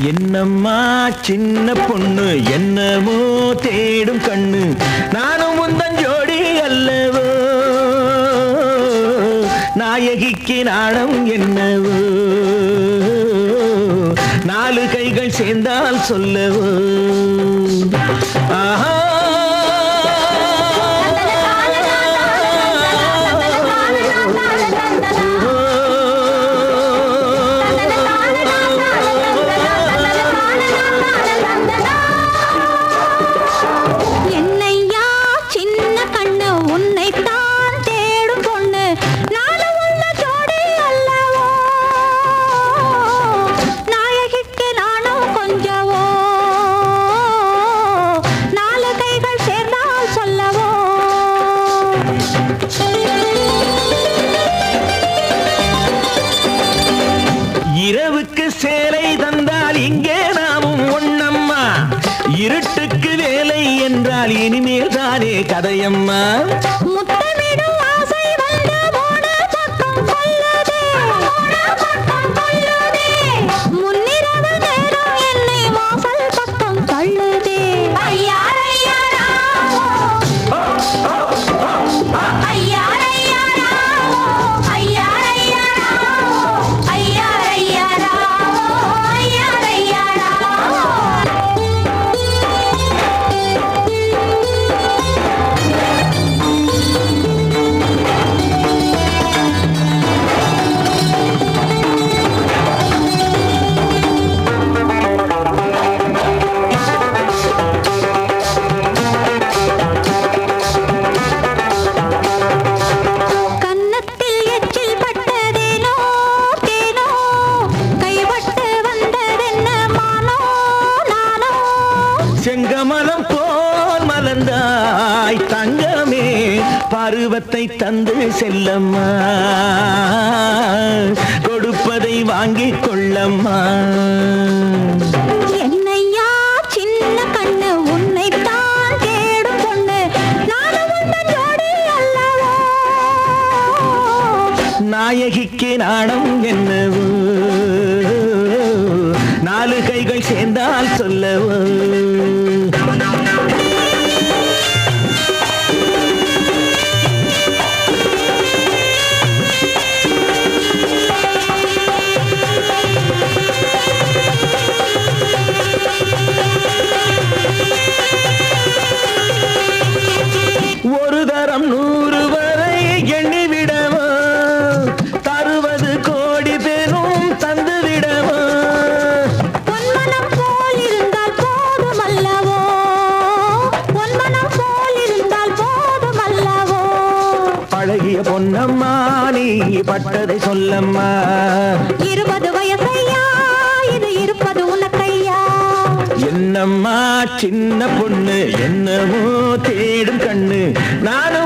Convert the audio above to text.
என்னம்மா சின்ன பொண்ணு என்னமோ தேடும் கண்ணு நானும் முந்தன் ஜோடி அல்லவோ நாயகிக்கு நாணம் என்னவோ நாலு கைகள் சேர்ந்தால் சொல்லவோ ஆஹா இரவுக்கு சேலை தந்தால் இங்கே நாமும் ஒண்ணம்மா இருட்டுக்கு வேலை என்றால் இனிமேல் தானே கதையம்மா செங்கமலம் போல் மலர்ந்தாய் தங்கமே பருவத்தை தந்து செல்லம்மா கொடுப்பதை வாங்கிக் கொள்ளம்மா என்னையா சின்ன கண்ணு உன்னைத்தான் தேடும் பொண்ணு நானும் உந்தன் ஜோடி அல்லவோ நாயகிக்கு நாணம் என்னவோ நாலு கைகள் சேர்ந்தால் சொல்லவோ ஒரு தரம் 100 வரை எண்ணிவிடவோ தருவது கோடி பேரும் தந்துவிடவோ பொன்மனம் போல் இருந்தால் போதும் அல்லவோ பொன்மனம் போல் இருந்தால் போதும் அல்லவோ பழகிய பொன்னம்மா நீ பட்டதை சொல்லம்மா 20 வயசையா இது இருப்பது உனக்கையா என்னம்மா சின்ன பொண்ணு என்னமோ தேடும் கண்ணு நானும்